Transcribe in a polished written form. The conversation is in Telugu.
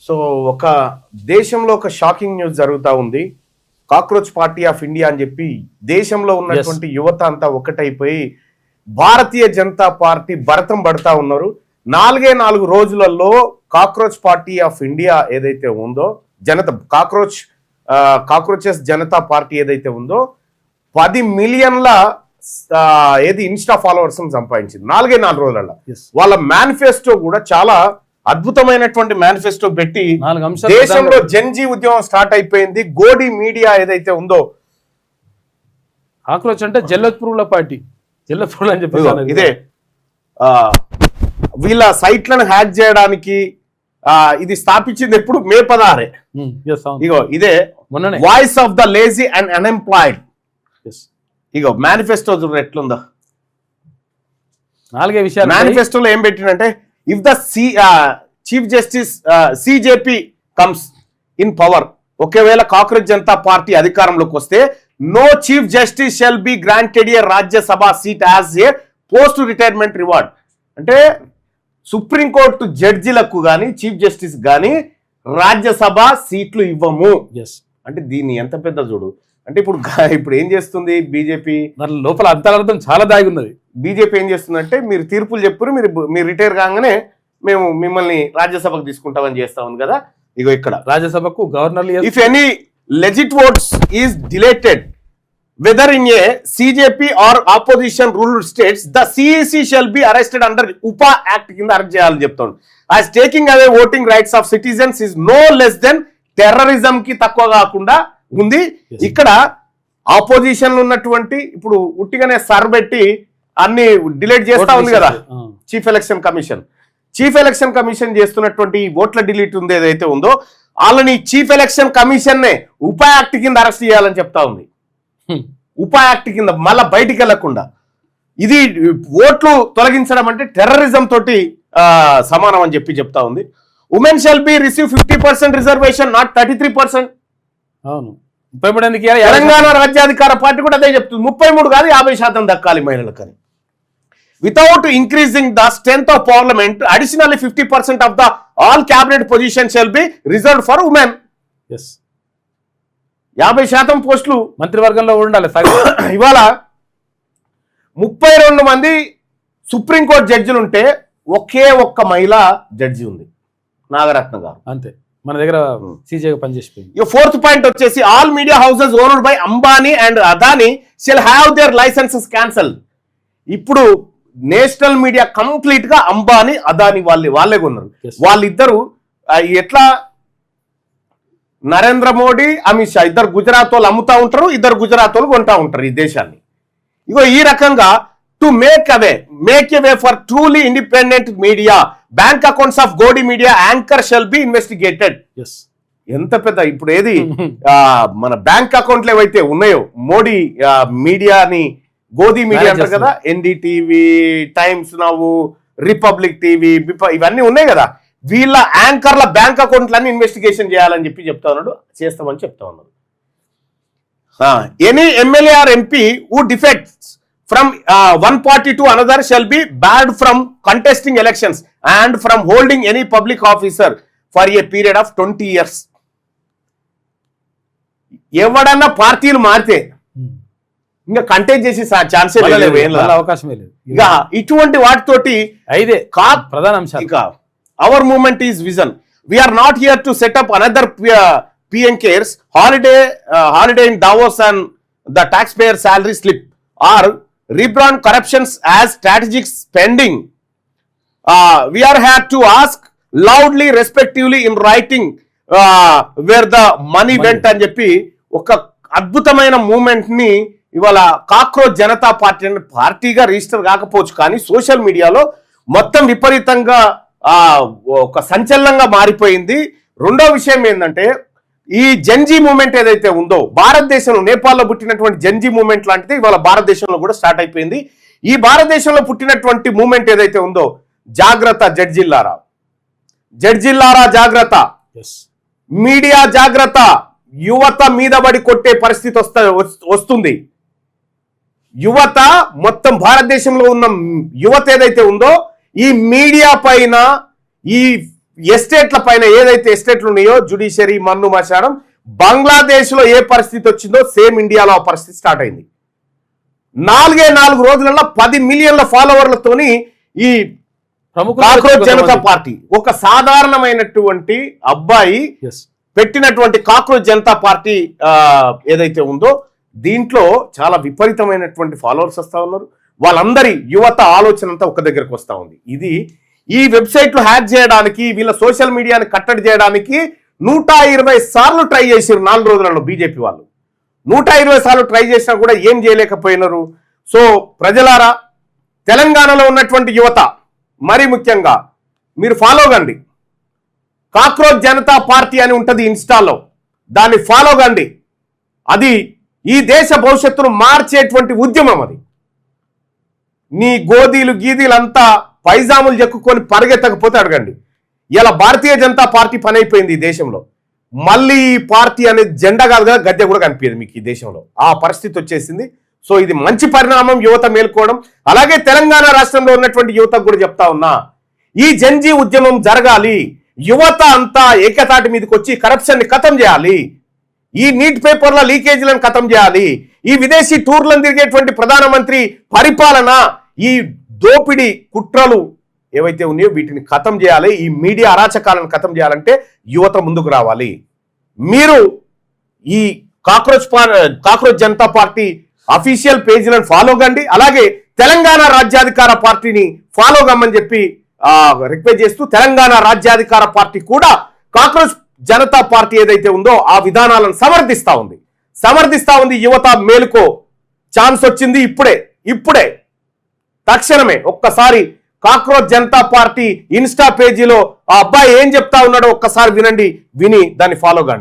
సో ఒక దేశంలో ఒక షాకింగ్ న్యూస్ జరుగుతూ ఉంది. కాక్రోచ్ పార్టీ ఆఫ్ ఇండియా అని చెప్పి దేశంలో ఉన్నటువంటి యువత అంతా ఒకటైపోయి భారతీయ జనతా పార్టీ భరతం పడతా ఉన్నారు. 4 రోజులలో కాక్రోచ్ పార్టీ ఆఫ్ ఇండియా ఏదైతే ఉందో, కాక్రోచెస్ జనతా పార్టీ ఏదైతే ఉందో 10 మిలియన్ల ఇన్స్టా ఫాలోవర్స్ సంపాదించింది 4 రోజులలో. వాళ్ళ మేనిఫెస్టో కూడా చాలా అద్భుతమైనటువంటి మేనిఫెస్టో పెట్టి దేశంలో జన్జీ ఉద్యమం స్టార్ట్ అయిపోయింది. గోడి మీడియా ఏదైతే ఉందో, కాక్రోచ్ అంటే జల్లత్పూర్ల పార్టీ, జల్లత్పూర్ అని చెప్పి ఇదే వీళ్ళ సైట్లను హ్యాక్ చేయడానికి ఇది స్థాపించింది ఎప్పుడు మే 16. ఇగో ఇదే voice of the lazy and unemployed. ఇగో మేనిఫెస్టో చూడండి ఎట్లుందో. 4 విషయాలు మేనిఫెస్టోలో ఏం పెట్టిందంటే, if the chief justice CJP comes in power, ఒకవేళ కాక్రోచ్ జనతా పార్టీ అధికారంలోకి వస్తే, no chief justice shall be granted a Rajya Sabha seat as a post retirement reward. అంటే సుప్రీంకోర్టు జడ్జిలకు కానీ చీఫ్ జస్టిస్ కానీ రాజ్యసభ సీట్లు ఇవ్వము. అంటే దీన్ని ఎంత పెద్ద చూడు. అంటే ఇప్పుడు ఏం చేస్తుంది బీజేపీ, లోపల అంతరార్థం చాలా దాగి ఉన్నది. బీజేపీ ఏం చేస్తుందంటే, మీరు తీర్పులు చెప్పురు, మీరు రిటైర్ కాగానే మేము మిమ్మల్ని రాజ్యసభకు తీసుకుంటామని చేస్తా ఉంది కదా. ఇగో ఇక్కడ రాజ్యసభకు governor, if any legit votes is deleted whether in a CJP or opposition ruled states, the CEC shall be arrested under UPA Act కింద అరెస్ట్ చేయాలని చెప్తాడు. as taking away voting rights of citizens is no less than terrorism కి తక్కువ కాకుండా ఉంది. ఇక్కడ ఆపోజిషన్ ఉన్నటువంటి ఇప్పుడు ఉట్టిగానే సర్ పెట్టి అన్ని డిలీట్ చేస్తా ఉంది కదా చీఫ్ ఎలక్షన్ కమిషన్ చేస్తున్నటువంటి ఓట్ల డిలీట్ ఉంది ఏదైతే ఉందో, వాళ్ళని చీఫ్ ఎలక్షన్ కమిషన్ నే ఉపా యాక్ట్ కింద అరెస్ట్ చేయాలని చెప్తా ఉంది. ఉపా యాక్ట్ కింద మళ్ళా బయటికి వెళ్లకుండా. ఇది ఓట్లు తొలగించడం అంటే టెర్రరిజం తోటి సమానం అని చెప్పి చెప్తా ఉంది. Women shall be receive 50% reservation, not 33%. అవును, తెలంగాణ రాజ్యాధికార పార్టీ కూడా అదే చెప్తుంది. 33 కాదు 50% దక్కాలి మహిళలకని. Without increasing the strength of parliament, additionally 50% of the all cabinet position shall be reserved for women. 50% పోస్టులు మంత్రివర్గంలో ఉండాలి. ఇవాళ 32 మంది సుప్రీంకోర్టు జడ్జిలు ఉంటే ఒకే ఒక్క మహిళా జడ్జి ఉంది, నాగరత్న గారు. అంతే, మన దగ్గర సీజేగా పనిచేసిపోయింది. 4th పాయింట్ వచ్చేసి, all media houses owned by Ambani and Adani shall have their licences cancel. ఇప్పుడు నేషనల్ మీడియా కంప్లీట్ గా అంబానీ అదానీ వాళ్ళే కొన్నారు. వాళ్ళిద్దరు ఎట్లా, నరేంద్ర మోడీ అమిత్ షా ఇద్దరు గుజరాత్ వాళ్ళు అమ్ముతా ఉంటారు, ఇద్దరు గుజరాత్ వాళ్ళు కొంటా ఉంటారు ఈ దేశాన్ని. ఇగో ఈ రకంగా to make a way for truly independent media, bank accounts of Godi media anchor shall be investigated. ఎంత పెద్ద ఇప్పుడు ఏది మన బ్యాంక్ అకౌంట్లు ఏవైతే ఉన్నాయో, మోడీ మీడియాని గోది మీడియా అంటారు కదా, NDTV, times now, republic TV, ఇవన్నీ ఉన్నాయి కదా, వీళ్ళ యాంకర్ల బ్యాంక్ అకౌంట్లన్నీ ఇన్వెస్టిగేషన్ చేయాలని చెప్పి చెప్తా ఉన్నాడు. చేస్తామని చెప్తా ఉన్నాడు. Any MLA or MP who defects from one party to another shall be barred from contesting elections and from holding any public officer for a period of 20 years. ఎవడన్నా పార్టీలు మారితే ఇంకా కంటెస్ట్ చేసి ఛాన్సే లేదు, అవకాశమే లేదు. ఇక ఇటువంటి వాటితోటి అయితే ప్రధాన అంశాలు, ఇక our movement is vision. We are not here to set up another PM cares holiday in Davos and the taxpayer salary slip or rebrand corruptions as strategic spending. We are here to ask loudly, respectively in writing where the money went అని చెప్పి ఒక అద్భుతమైన మూమెంట్ ని ఇవాళ కాక్రోచ్ జనతా పార్టీ అనే పార్టీగా రిజిస్టర్ కాకపోవచ్చు, కానీ సోషల్ మీడియాలో మొత్తం విపరీతంగా ఒక సంచలనంగా మారిపోయింది. రెండో విషయం ఏంటంటే, ఈ జన్జీ మూమెంట్ ఏదైతే ఉందో భారతదేశంలో, నేపాల్లో పుట్టినటువంటి జన్జీ మూమెంట్ లాంటిది ఇవాళ భారతదేశంలో కూడా స్టార్ట్ అయిపోయింది. ఈ భారతదేశంలో పుట్టినటువంటి మూమెంట్ ఏదైతే ఉందో, జాగ్రత్త జడ్జిల్లారా జాగ్రత్త, మీడియా జాగ్రత్త, యువత మీద పడి కొట్టే పరిస్థితి వస్తుంది. యువత మొత్తం భారతదేశంలో ఉన్న యువత ఏదైతే ఉందో, ఈ మీడియా పైన, ఈ ఎస్టేట్ల పైన ఏదైతే ఎస్టేట్లు ఉన్నాయో జుడిషియరీ మన్ను మచారం, బంగ్లాదేశ్ లో ఏ పరిస్థితి వచ్చిందో సేమ్ ఇండియాలో ఆ పరిస్థితి స్టార్ట్ అయింది. 4 రోజులలో 10 మిలియన్ల ఫాలోవర్లతోని ఈ కాక్రోచ్ జనతా పార్టీ, ఒక సాధారణమైనటువంటి అబ్బాయి పెట్టినటువంటి కాక్రోచ్ జనతా పార్టీ ఏదైతే ఉందో దీంట్లో చాలా విపరీతమైనటువంటి ఫాలోవర్స్ వస్తా ఉన్నారు. వాళ్ళందరి యువత ఆలోచన అంతా ఒక దగ్గరకు వస్తా ఉంది. ఇది ఈ వెబ్సైట్లు హ్యాక్ చేయడానికి, వీళ్ళ సోషల్ మీడియాని కట్టడి చేయడానికి 120 సార్లు ట్రై చేసారు 4 రోజులలో బీజేపీ వాళ్ళు. 120 సార్లు ట్రై చేసినా కూడా ఏం చేయలేకపోయినారు. సో ప్రజలారా, తెలంగాణలో ఉన్నటువంటి యువత మరి ముఖ్యంగా మీరు ఫాలో కండి. కాక్రోచ్ జనతా పార్టీ అని ఉంటుంది ఇన్స్టాలో, దాన్ని ఫాలో కండి. అది ఈ దేశ భవిష్యత్తును మార్చేటువంటి ఉద్యమం. అది నీ గోదీలు గీదీలంతా పైజాములు చెక్కుకొని పరిగెత్తకపోతే అడగండి. ఇలా భారతీయ జనతా పార్టీ పని అయిపోయింది ఈ దేశంలో. మళ్ళీ ఈ పార్టీ అనేది జెండా కాదు కదా, గద్దె కూడా కనిపించదు మీకు ఈ దేశంలో. ఆ పరిస్థితి వచ్చేసింది. సో ఇది మంచి పరిణామం, యువత మేల్కోవడం. అలాగే తెలంగాణ రాష్ట్రంలో ఉన్నటువంటి యువతకు కూడా చెప్తా ఉన్నా, ఈ జంజీ ఉద్యమం జరగాలి. యువత అంతా ఏకతాటి మీదకి వచ్చి కరప్షన్ ని ఖతం చేయాలి. ఈ నీట్ పేపర్ల లీకేజీలను ఖతం చేయాలి. ఈ విదేశీ టూర్లను తిరిగేటువంటి ప్రధానమంత్రి పరిపాలన, ఈ దోపిడీ కుట్రలు ఏవైతే ఉన్నాయో వీటిని ఖతం చేయాలి. ఈ మీడియా అరాచకాలను ఖతం చేయాలంటే యువత ముందుకు రావాలి. మీరు ఈ కాక్రోచ్ జనతా పార్టీ అఫీషియల్ పేజీలను ఫాలో కండి. అలాగే తెలంగాణ రాజ్యాధికార పార్టీని ఫాలో కమ్మని చెప్పి రిక్వెస్ట్ చేస్తూ, తెలంగాణ రాజ్యాధికార పార్టీ కూడా కాక్రోచ్ జనతా పార్టీ ఏదైతే ఉందో ఆ విధానాలను సమర్థిస్తా ఉంది. యువత మేలుకో, ఛాన్స్ వచ్చింది ఇప్పుడే తక్షణమే. ఒక్కసారి కాక్రోచ్ జనతా పార్టీ ఇన్స్టా పేజీలో ఆ అబ్బాయి ఏం చెప్తా ఉన్నాడో ఒక్కసారి వినండి, విని దాన్ని ఫాలో కండి.